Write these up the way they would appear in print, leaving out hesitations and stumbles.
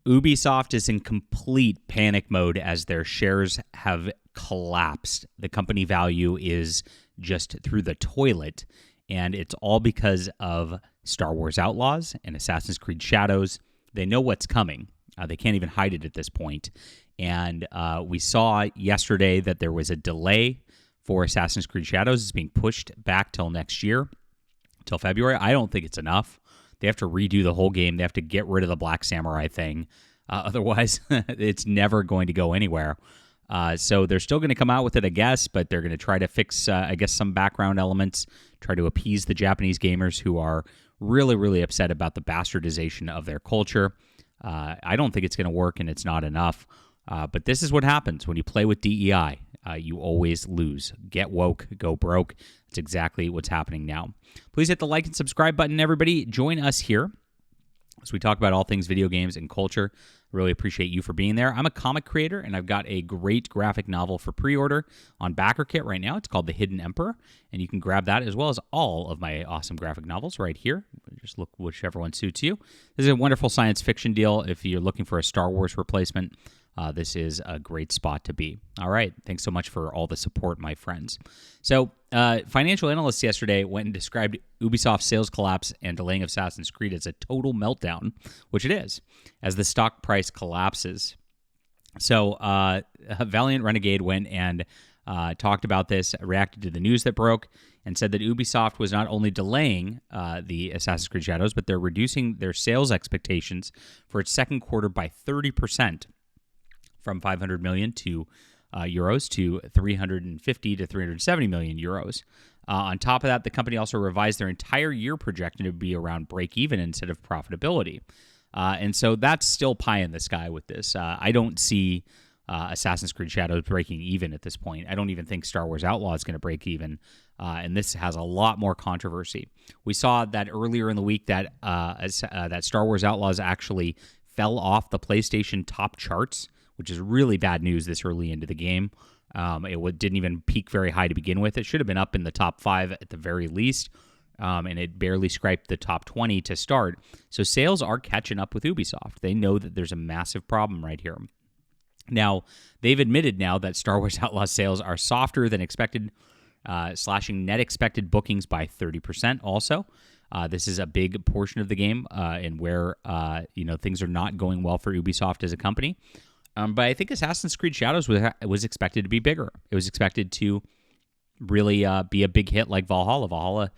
Ubisoft is in complete panic mode as their shares have collapsed. The company value is just through the toilet, and it's all because of Star Wars Outlaws and Assassin's Creed Shadows. They know what's coming. They can't even hide it at this point. And we saw yesterday that there was a delay for Assassin's Creed Shadows. It's being pushed back till next year, till February. I don't think it's enough. They have to redo the whole game. They have to get rid of the Black Samurai thing. Otherwise, it's never going to go anywhere. So they're still going to come out with it, I guess, but they're going to try to fix, I guess, some background elements, try to appease the Japanese gamers who are really, really upset about the bastardization of their culture. I don't think it's going to work, and it's not enough. But this is what happens when you play with DEI. You always lose. Get woke, go broke. That's exactly what's happening now. Please hit the like and subscribe button, everybody. Join us here as we talk about all things video games and culture. Really appreciate you for being there. I'm a comic creator, and I've got a great graphic novel for pre-order on BackerKit right now. It's called The Hidden Emperor, and you can grab that as well as all of my awesome graphic novels right here. Just look whichever one suits you. This is a wonderful science fiction deal. If you're looking for a Star Wars replacement, this is a great spot to be. All right. Thanks so much for all the support, my friends. So, financial analysts yesterday went and described Ubisoft's sales collapse and delaying of Assassin's Creed as a total meltdown, which it is, as the stock price collapses. So, Valiant Renegade went and talked about this, reacted to the news that broke, and said that Ubisoft was not only delaying the Assassin's Creed Shadows, but they're reducing their sales expectations for its second quarter by 30%. From 500 million euros to 350 to 370 million euros. On top of that, the company also revised their entire year projection to be around break even instead of profitability. And so that's still pie in the sky with this. I don't see Assassin's Creed Shadows breaking even at this point. I don't even think Star Wars Outlaws is going to break even. And this has a lot more controversy. We saw that earlier in the week that that Star Wars Outlaws actually fell off the PlayStation top charts, which is really bad news this early into the game. It didn't even peak very high to begin with. It should have been up in the top 5 at the very least, and it barely scraped the top 20 to start. So sales are catching up with Ubisoft. They know that there's a massive problem right here. Now, they've admitted now that Star Wars Outlaws sales are softer than expected, slashing net expected bookings by 30% also. This is a big portion of the game and where things are not going well for Ubisoft as a company. But I think Assassin's Creed Shadows was expected to be bigger. It was expected to really be a big hit like Valhalla. Valhalla,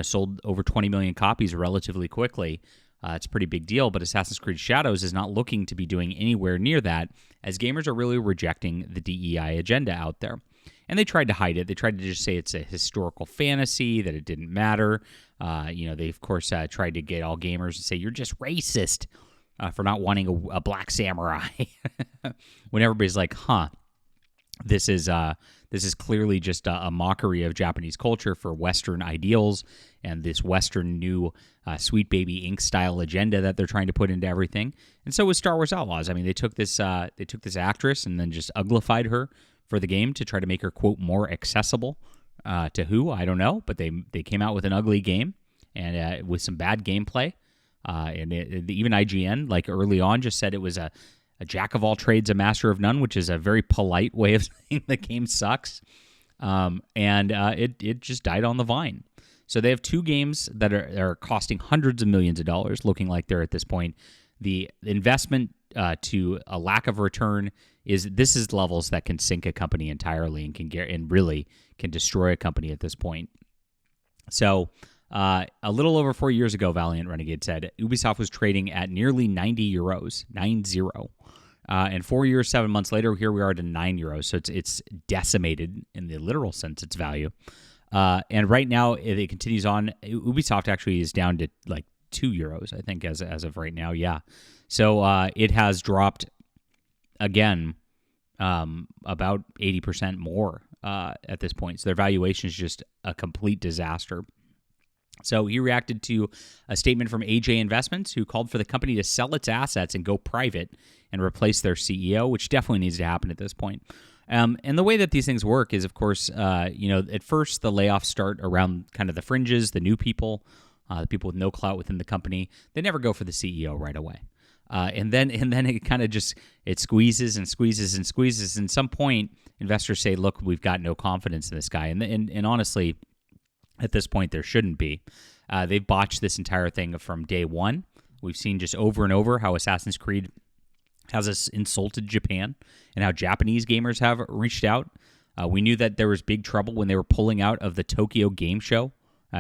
sold over 20 million copies relatively quickly. It's a pretty big deal, but Assassin's Creed Shadows is not looking to be doing anywhere near that, as gamers are really rejecting the DEI agenda out there. And they tried to hide it. They tried to just say it's a historical fantasy, that it didn't matter. They, of course, tried to get all gamers to say, you're just racist. For not wanting a black samurai, when everybody's like, this is clearly just a mockery of Japanese culture for Western ideals and this Western new Sweet Baby Inc. style agenda that they're trying to put into everything. And so with Star Wars Outlaws, I mean, they took this actress and then just uglified her for the game to try to make her, quote, more accessible to who? I don't know, but they came out with an ugly game and with some bad gameplay. And even IGN, like early on, just said it was a jack of all trades, a master of none, which is a very polite way of saying the game sucks. It just died on the vine. So they have 2 games that are costing hundreds of millions of dollars, looking like they're at this point. The investment to a lack of return is levels that can sink a company entirely and really can destroy a company at this point. So. A little over 4 years ago, Valiant Renegade said, Ubisoft was trading at nearly 90 euros, 90. And 4 years, 7 months later, here we are to 9 euros. So it's decimated in the literal sense, its value. And right now, it continues on. Ubisoft actually is down to like 2 euros, I think, as of right now. Yeah. So it has dropped, again, about 80% more at this point. So their valuation is just a complete disaster. So he reacted to a statement from AJ Investments, who called for the company to sell its assets and go private and replace their CEO, which definitely needs to happen at this point. And the way that these things work is, of course, at first the layoffs start around kind of the fringes, the new people, the people with no clout within the company. They never go for the CEO right away. and then it kind of just it squeezes and squeezes and squeezes. And at some point, investors say, "Look, we've got no confidence in this guy." And honestly, at this point, there shouldn't be. They've botched this entire thing from day one. We've seen just over and over how Assassin's Creed has insulted Japan and how Japanese gamers have reached out. We knew that there was big trouble when they were pulling out of the Tokyo Game Show.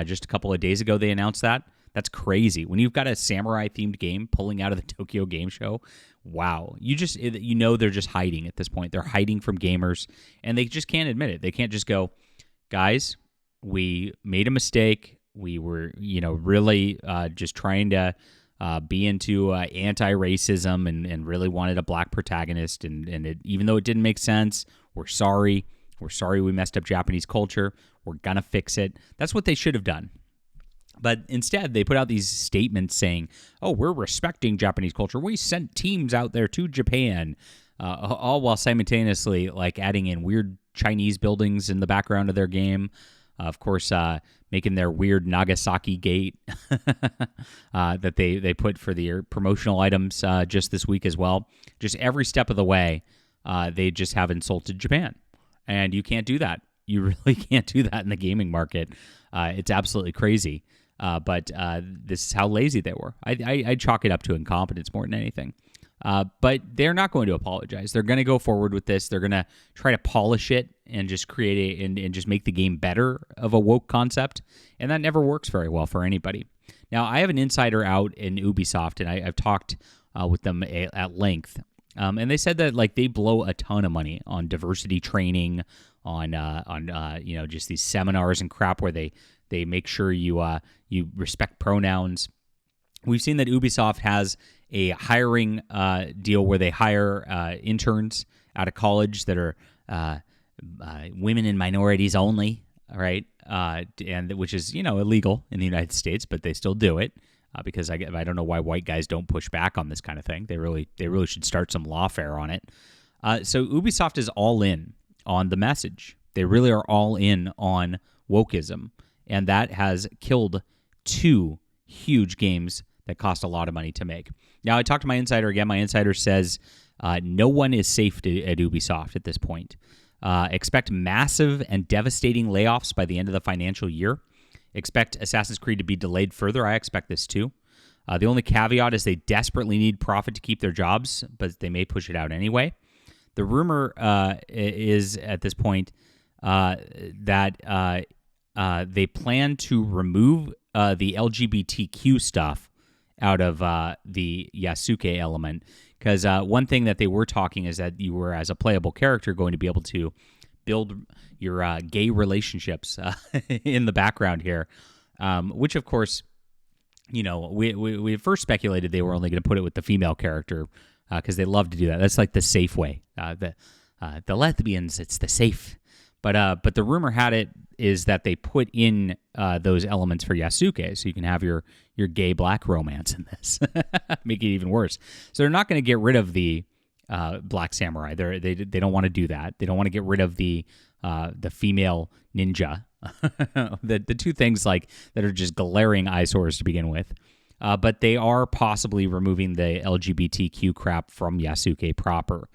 Just a couple of days ago, they announced that. That's crazy. When you've got a samurai-themed game pulling out of the Tokyo Game Show, wow. You know they're just hiding at this point. They're hiding from gamers, and they just can't admit it. They can't just go, guys, we made a mistake. We were, really just trying to be into anti-racism and really wanted a black protagonist. And even though it didn't make sense, we're sorry. We're sorry we messed up Japanese culture. We're going to fix it. That's what they should have done. But instead, they put out these statements saying, oh, we're respecting Japanese culture. We sent teams out there to Japan, all while simultaneously adding in weird Chinese buildings in the background of their game. Of course, making their weird Nagasaki gate that they put for the promotional items just this week as well. Just every step of the way, they just have insulted Japan. And you can't do that. You really can't do that in the gaming market. It's absolutely crazy. But this is how lazy they were. I chalk it up to incompetence more than anything. But they're not going to apologize. They're going to go forward with this. They're going to try to polish it and just create and just make the game better of a woke concept. And that never works very well for anybody. Now, I have an insider out in Ubisoft, and I've talked with them at length. And they said that they blow a ton of money on diversity training, on just these seminars and crap where they make sure you respect pronouns. We've seen that Ubisoft has a hiring deal where they hire interns out of college that are women and minorities only, right? And which is illegal in the United States, but they still do it because I don't know why white guys don't push back on this kind of thing. They really should start some lawfare on it. So Ubisoft is all in on the message. They really are all in on wokeism, and that has killed 2 huge games that cost a lot of money to make. Now, I talked to my insider again. My insider says no one is safe at Ubisoft at this point. Expect massive and devastating layoffs by the end of the financial year. Expect Assassin's Creed to be delayed further. I expect this too. The only caveat is they desperately need profit to keep their jobs, but they may push it out anyway. The rumor is at this point that they plan to remove the LGBTQ stuff out of the Yasuke element, because one thing that they were talking is that you were, as a playable character, going to be able to build your gay relationships in the background here, which, of course, we first speculated they were only going to put it with the female character because they love to do that. That's like the safe way. The lesbians, it's the safe. But the rumor had it is that they put in those elements for Yasuke, so you can have your gay black romance in this, make it even worse. So they're not going to get rid of the black samurai. They don't want to do that. They don't want to get rid of the female ninja. the 2 things that are just glaring eyesores to begin with. But they are possibly removing the LGBTQ crap from Yasuke proper.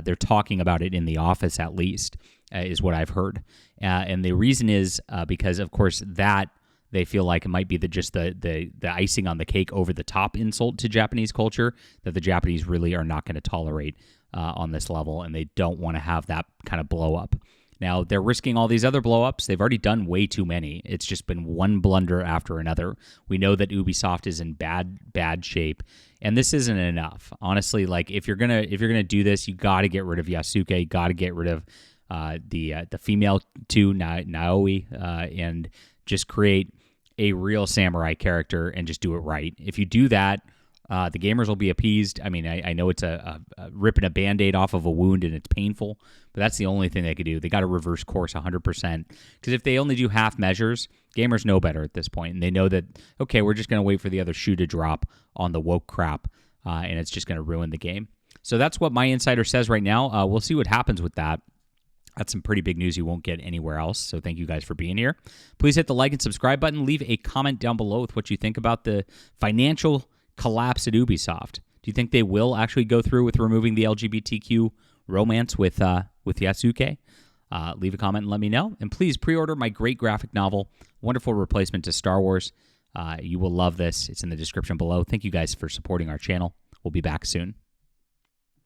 They're talking about it in the office, at least, is what I've heard. And the reason is because, of course, that they feel like it might be just the icing on the cake over the top insult to Japanese culture that the Japanese really are not going to tolerate on this level, and they don't want to have that kind of blow up. Now, they're risking all these other blow-ups. They've already done way too many. It's just been one blunder after another. We know that Ubisoft is in bad shape, and this isn't enough. Honestly, if you're gonna do this, you got to get rid of Yasuke. You got to get rid of the female too, Naoi, and just create a real samurai character and just do it right. If you do that, the gamers will be appeased. I mean, I know it's a ripping a Band-Aid off of a wound and it's painful, but that's the only thing they could do. They got to reverse course 100%. Because if they only do half measures, gamers know better at this point, and they know that, okay, we're just going to wait for the other shoe to drop on the woke crap, and it's just going to ruin the game. So that's what my insider says right now. We'll see what happens with that. That's some pretty big news you won't get anywhere else, so thank you guys for being here. Please hit the like and subscribe button. Leave a comment down below with what you think about the financial collapse at Ubisoft. Do you think they will actually go through with removing the LGBTQ romance with Yasuke? Leave a comment and let me know. And please pre-order my great graphic novel, wonderful replacement to Star Wars. You will love this. It's in the description below. Thank you guys for supporting our channel. We'll be back soon.